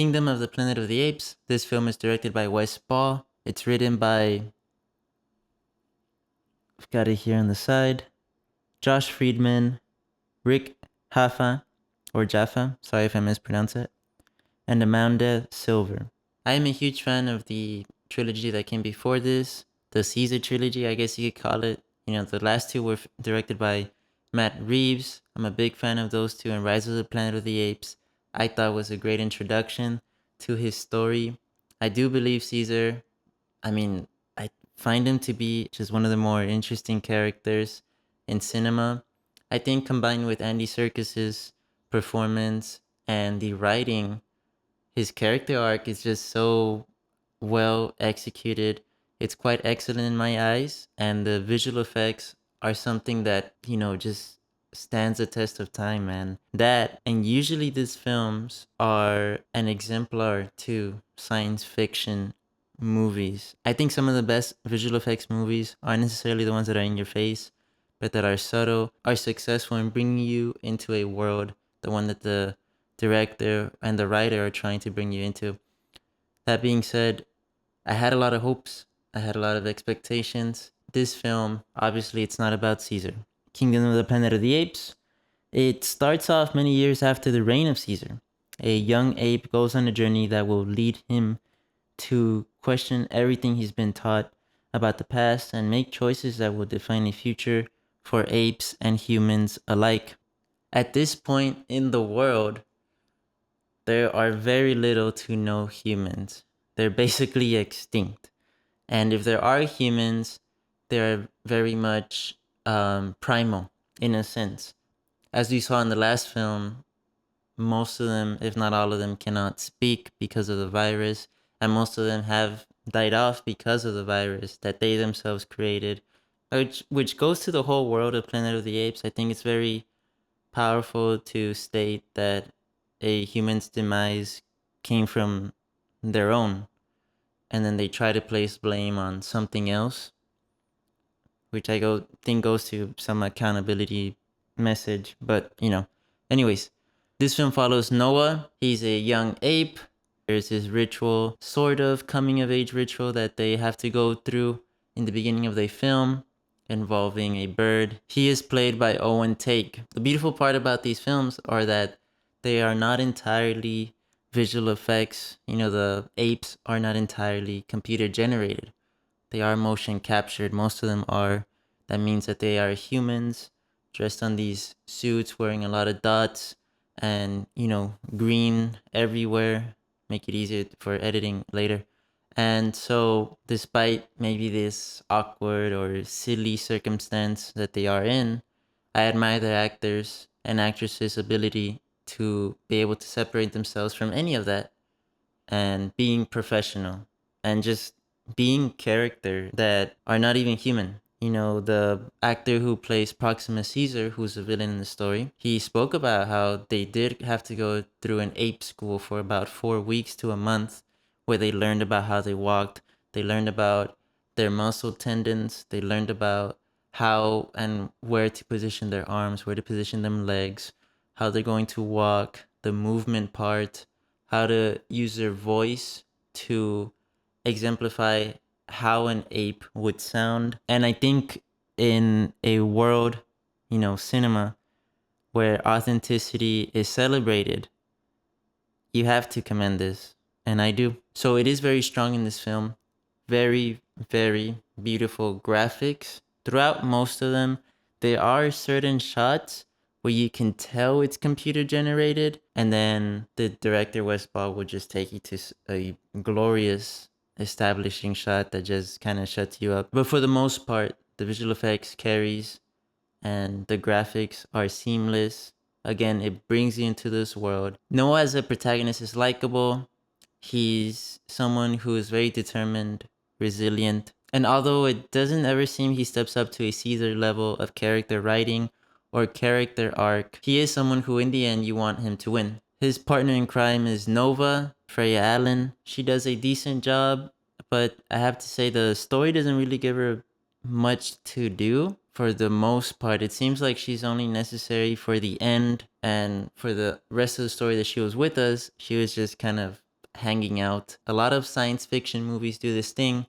Kingdom of the Planet of the Apes. This film is directed by Wes Ball. It's written by, I've got it here on the side, Josh Friedman, Rick Jaffa, or Jaffa, sorry if I mispronounce it, and Amanda Silver. I am a huge fan of the trilogy that came before this, the Caesar trilogy, I guess you could call it. You know, the last two were directed by Matt Reeves. I'm a big fan of those two, and Rise of the Planet of the Apes I thought was a great introduction to his story. I do believe Caesar, I find him to be just one of the more interesting characters in cinema. I think combined with Andy Serkis's performance and the writing, his character arc is just so well executed. It's quite excellent in my eyes, and the visual effects are something that, just stands the test of time, man. That, and usually these films are an exemplar to science fiction movies. I think some of the best visual effects movies aren't necessarily the ones that are in your face, but that are subtle, are successful in bringing you into a world, the one that the director and the writer are trying to bring you into. That being said, I had a lot of hopes. I had a lot of expectations. This film, obviously, it's not about Caesar. Kingdom of the Planet of the Apes. It starts off many years after the reign of Caesar. A young ape goes on a journey that will lead him to question everything he's been taught about the past and make choices that will define a future for apes and humans alike. At this point in the world, there are very little to no humans. They're basically extinct. And if there are humans, they're very much primal in a sense. As we saw in the last film, most of them, if not all of them, cannot speak because of the virus. And most of them have died off because of the virus that they themselves created, which goes to the whole world of Planet of the Apes. I think it's very powerful to state that a human's demise came from their own, and then they try to place blame on something else, which think goes to some accountability message. But anyways, this film follows Noah. He's a young ape. There's this ritual, sort of coming of age ritual that they have to go through in the beginning of the film, involving a bird. He is played by Owen Teague. The beautiful part about these films are that they are not entirely visual effects. The apes are not entirely computer generated. They are motion captured. Most of them are. That means that they are humans dressed on these suits, wearing a lot of dots and, green everywhere. Make it easier for editing later. And so, despite maybe this awkward or silly circumstance that they are in, I admire the actors and actresses' ability to be able to separate themselves from any of that and being professional and just being character that are not even human. The actor who plays Proxima Caesar, who's a villain in the story, he spoke about how they did have to go through an ape school for about 4 weeks to a month, where they learned about how they walked, they learned about their muscle tendons, they learned about how and where to position their arms, where to position them legs, how they're going to walk, the movement part, how to use their voice to exemplify how an ape would sound. And I think in a world, cinema, where authenticity is celebrated, you have to commend this. And I do. So it is very strong in this film. Very, very beautiful graphics. Throughout most of them, there are certain shots where you can tell it's computer generated, and then the director Wes Ball will just take you to a glorious establishing shot that just kind of shuts you up. But for the most part, the visual effects carries and the graphics are seamless. Again, it brings you into this world. Noah as a protagonist is likable. He's someone who is very determined, resilient, and although it doesn't ever seem he steps up to a Caesar level of character writing or character arc, he is someone who in the end you want him to win. His partner in crime is Nova, Freya Allan. She does a decent job, but I have to say the story doesn't really give her much to do. For the most part, it seems like she's only necessary for the end, and for the rest of the story that she was with us, she was just kind of hanging out. A lot of science fiction movies do this thing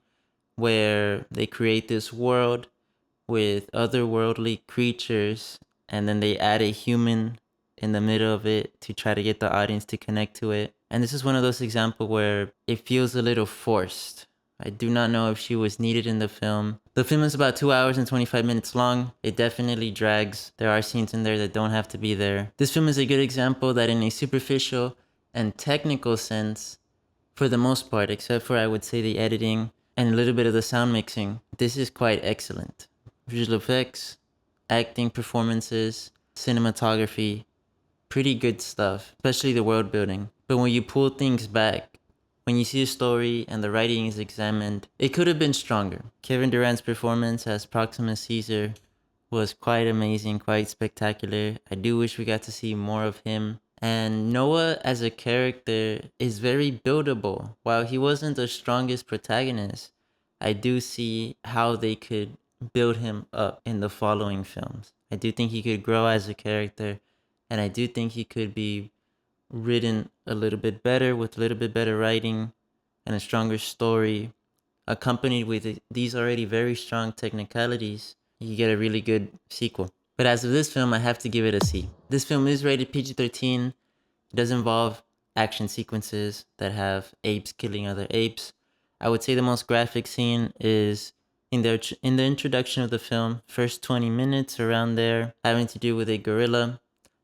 where they create this world with otherworldly creatures and then they add a human in the middle of it to try to get the audience to connect to it. And this is one of those examples where it feels a little forced. I do not know if she was needed in the film. The film is about 2 hours and 25 minutes long. It definitely drags. There are scenes in there that don't have to be there. This film is a good example that in a superficial and technical sense, for the most part, except for I would say the editing and a little bit of the sound mixing, this is quite excellent. Visual effects, acting, performances, cinematography, pretty good stuff, especially the world building. But when you pull things back, when you see a story and the writing is examined, it could have been stronger. Kevin Durand's performance as Proxima Caesar was quite amazing, quite spectacular. I do wish we got to see more of him. And Noah as a character is very buildable. While he wasn't the strongest protagonist, I do see how they could build him up in the following films. I do think he could grow as a character, and I do think he could be written a little bit better with a little bit better writing and a stronger story, accompanied with these already very strong technicalities. You get a really good sequel. But as of this film, I have to give it a C. This film is rated PG-13. It does involve action sequences that have apes killing other apes. I would say the most graphic scene is in the introduction of the film, first 20 minutes around there, having to do with a gorilla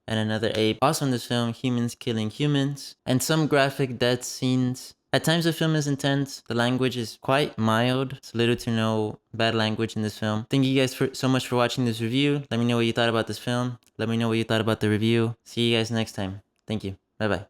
and another ape. Also in this film, humans killing humans, and some graphic death scenes. At times the film is intense. The language is quite mild. It's little to no bad language in this film. Thank you guys so much for watching this review. Let me know what you thought about this film. Let me know what you thought about the review. See you guys next time. Thank you. Bye bye.